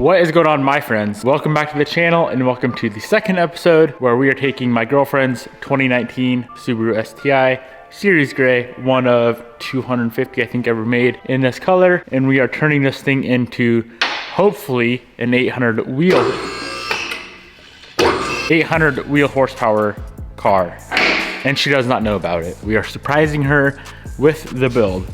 What is going on, my friends? Welcome back to the channel and welcome to the second episode where we are taking my girlfriend's 2019 Subaru STI Series Gray, one of 250 I think ever made in this color, and we are turning this thing into hopefully an 800 wheel horsepower car, and she does not know about it. We are surprising her with the build.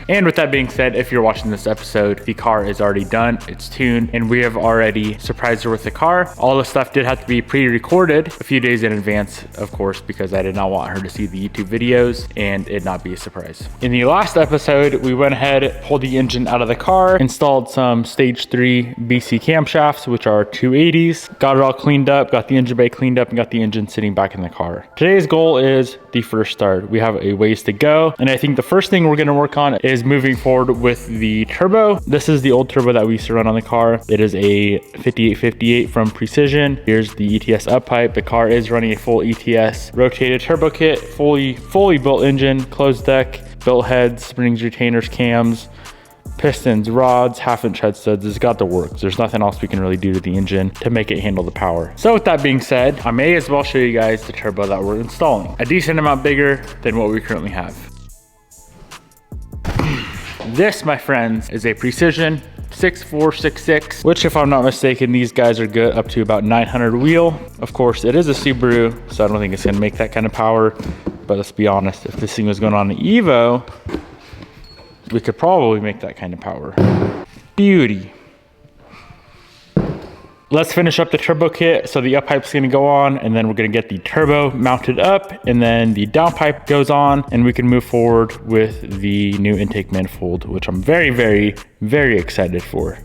And with that being said, if you're watching this episode, the car is already done, it's tuned, and we have already surprised her with the car. All the stuff did have to be pre-recorded a few days in advance, of course, because I did not want her to see the YouTube videos and it not be a surprise. In the last episode, we went ahead, pulled the engine out of the car, installed some stage 3 BC camshafts, which are 280s, got it all cleaned up, got the engine bay cleaned up, and got the engine sitting back in the car. Today's goal is the first start. We have a ways to go, and I think the first thing we're gonna work on is moving forward with the turbo. This is the old turbo that we used to run on the car. It is a 5858 from Precision. Here's the ETS up pipe. The car is running a full ETS rotated turbo kit, fully built engine, closed deck, built heads, springs, retainers, cams, pistons, rods, half-inch head studs. It's got the works. There's nothing else we can really do to the engine to make it handle the power. So with that being said, I may as well show you guys the turbo that we're installing. A decent amount bigger than what we currently have. This, my friends, is a Precision 6466, which, if I'm not mistaken, these guys are good up to about 900 wheel. Of course, it is a Subaru, so I don't think it's gonna make that kind of power. But let's be honest, if this thing was going on an Evo, we could probably make that kind of power. Beauty. Let's finish up the turbo kit. So the up pipe's gonna go on, and then we're gonna get the turbo mounted up, and then the down pipe goes on, and we can move forward with the new intake manifold, which I'm very, very, very excited for.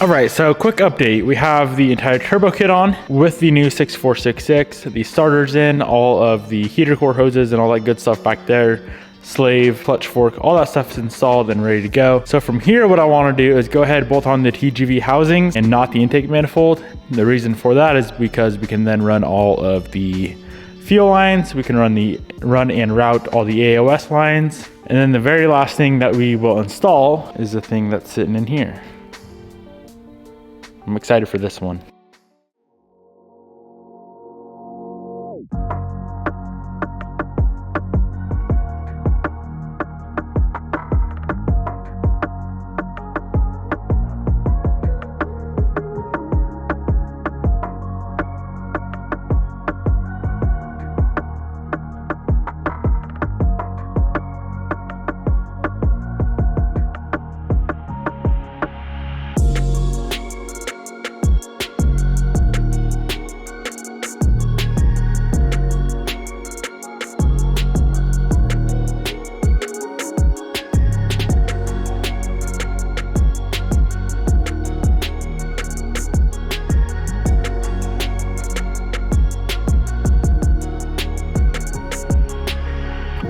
All right, so quick update. We have the entire turbo kit on with the new 6466, the starters in, all of the heater core hoses and all that good stuff back there, slave, clutch fork, all that stuff's installed and ready to go. So from here, what I want to do is go ahead, bolt on the TGV housings and not the intake manifold. The reason for that is because we can then run all of the fuel lines, we can run and route all the AOS lines. And then the very last thing that we will install is the thing that's sitting in here. I'm excited for this one.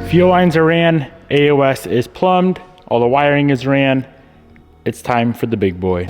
Fuel lines are ran, AOS is plumbed, all the wiring is ran. It's time for the big boy.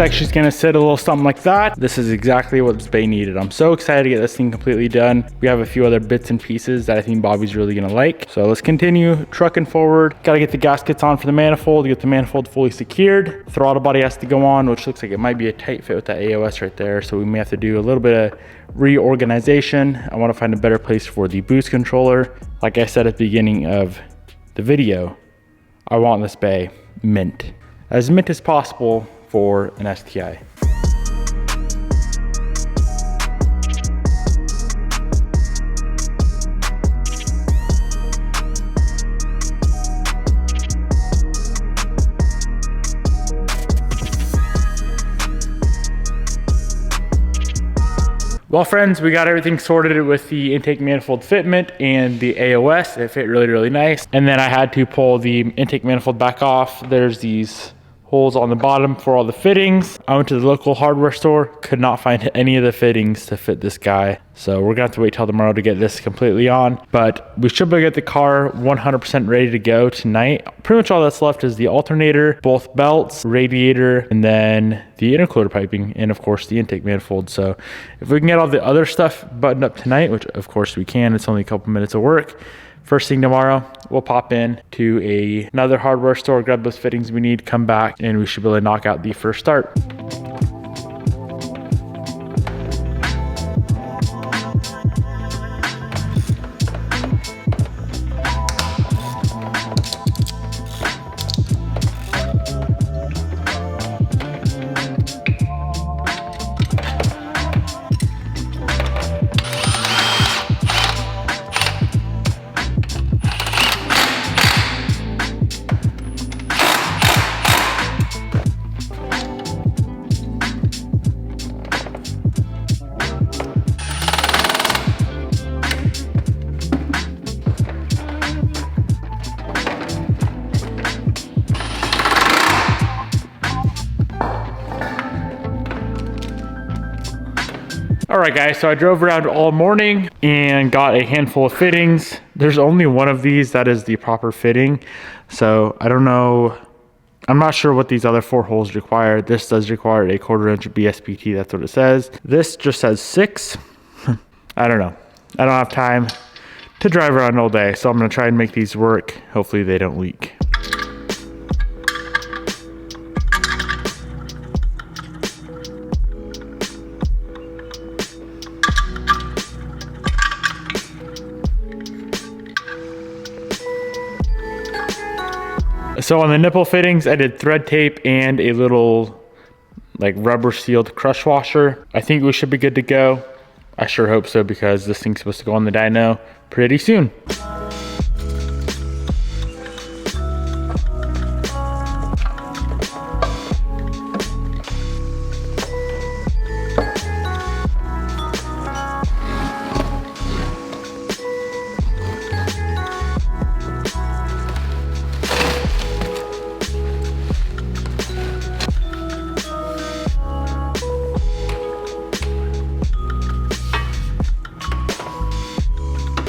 like she's gonna sit a little something like that. This is exactly what this bay needed. I'm so excited to get this thing completely done. We have a few other bits and pieces that I think Bobby's really gonna like. So let's continue trucking forward. Gotta get the gaskets on for the manifold, get the manifold fully secured. Throttle body has to go on, which looks like it might be a tight fit with that AOS right there. So we may have to do a little bit of reorganization. I wanna find a better place for the boost controller. Like I said at the beginning of the video, I want this bay mint. As mint as possible for an STI. Well friends, we got everything sorted with the intake manifold fitment and the AOS. It fit really, really nice. And then I had to pull the intake manifold back off. There's these holes on the bottom for all the fittings. I went to the local hardware store, could not find any of the fittings to fit this guy. So we're gonna have to wait till tomorrow to get this completely on, but we should be able to get the car 100% ready to go tonight. Pretty much all that's left is the alternator, both belts, radiator, and then the intercooler piping, and of course the intake manifold. So if we can get all the other stuff buttoned up tonight, which of course we can, it's only a couple minutes of work. First thing tomorrow, we'll pop in to another hardware store, grab those fittings we need, come back, and we should be able to knock out the first start. All right guys, so I drove around all morning and got a handful of fittings. There's only one of these that is the proper fitting. So I don't know, I'm not sure what these other 4 holes require. This does require a 1/4 inch BSPT, that's what it says. This just says 6. I don't know. I don't have time to drive around all day, so I'm gonna try and make these work. Hopefully they don't leak. So on the nipple fittings, I did thread tape and a little like rubber sealed crush washer. I think we should be good to go. I sure hope so, because this thing's supposed to go on the dyno pretty soon.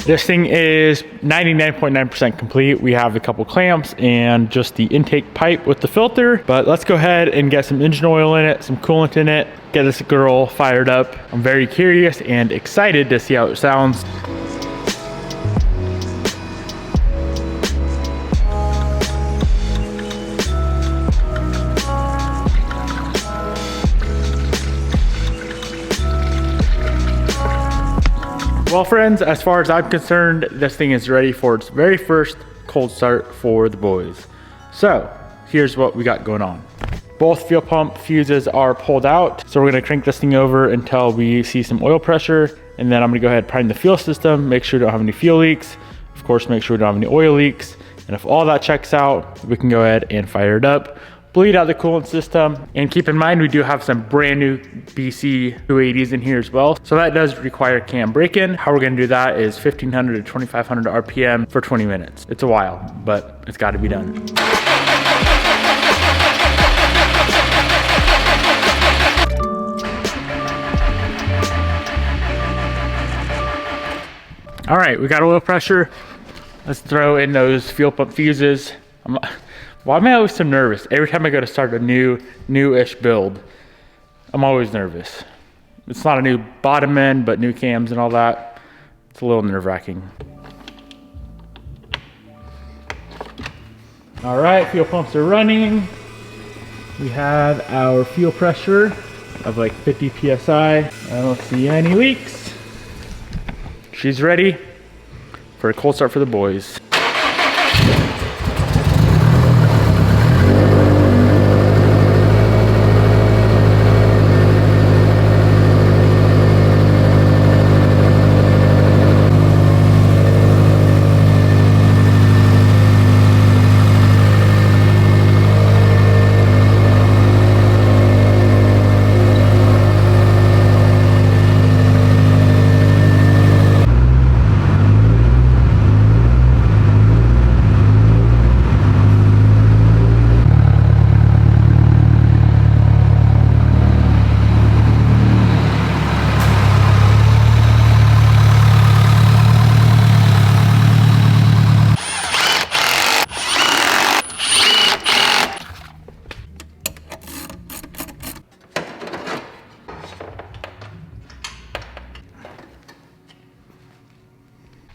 This thing is 99.9% complete. We have a couple clamps and just the intake pipe with the filter, but let's go ahead and get some engine oil in it, some coolant in it, get this girl fired up. I'm very curious and excited to see how it sounds. Well friends, as far as I'm concerned, this thing is ready for its very first cold start for the boys. So here's what we got going on. Both fuel pump fuses are pulled out. So we're gonna crank this thing over until we see some oil pressure. And then I'm gonna go ahead and prime the fuel system, make sure we don't have any fuel leaks. Of course, make sure we don't have any oil leaks. And if all that checks out, we can go ahead and fire it up. Bleed out the coolant system, and keep in mind we do have some brand new BC 280s in here as well, so that does require cam break-in. How we're going to do that is 1500 to 2500 RPM for 20 minutes. It's a while, but it's got to be done. All right, we got oil pressure. Let's throw in those fuel pump fuses. Why am I always so nervous? Every time I go to start a newish build, I'm always nervous. It's not a new bottom end, but new cams and all that. It's a little nerve-wracking. All right, fuel pumps are running. We have our fuel pressure of like 50 PSI. I don't see any leaks. She's ready for a cold start for the boys.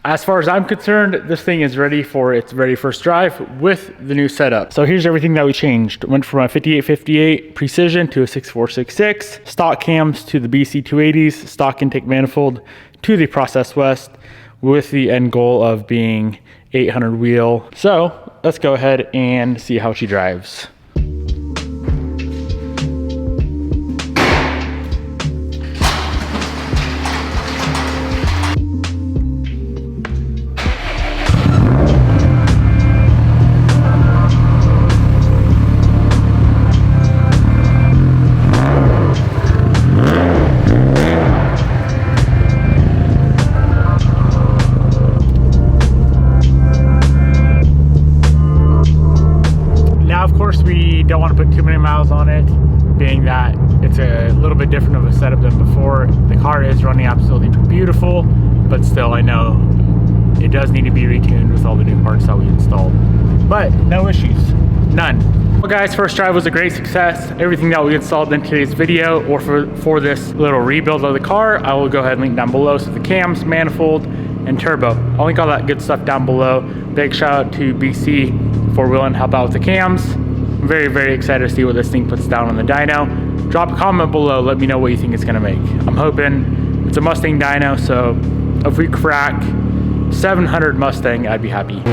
As far as I'm concerned, this thing is ready for its very first drive with the new setup. So here's everything that we changed. Went from a 5858 Precision to a 6466, stock cams to the BC 280s, stock intake manifold to the Process West, with the end goal of being 800 wheel. So let's go ahead and see how she drives. We don't want to put too many miles on it, being that it's a little bit different of a setup than before. The car is running absolutely beautiful, but still I know it does need to be retuned with all the new parts that we installed. But no issues, none. Well guys, first drive was a great success. Everything that we installed in today's video, or for this little rebuild of the car, I will go ahead and link down below. So the cams, manifold, and turbo. I'll link all that good stuff down below. Big shout out to BC for willing to help out with the cams. I'm very, very excited to see what this thing puts down on the dyno. Drop a comment below, let me know what you think it's gonna make. I'm hoping it's a Mustang dyno, so if we crack 700 Mustang, I'd be happy.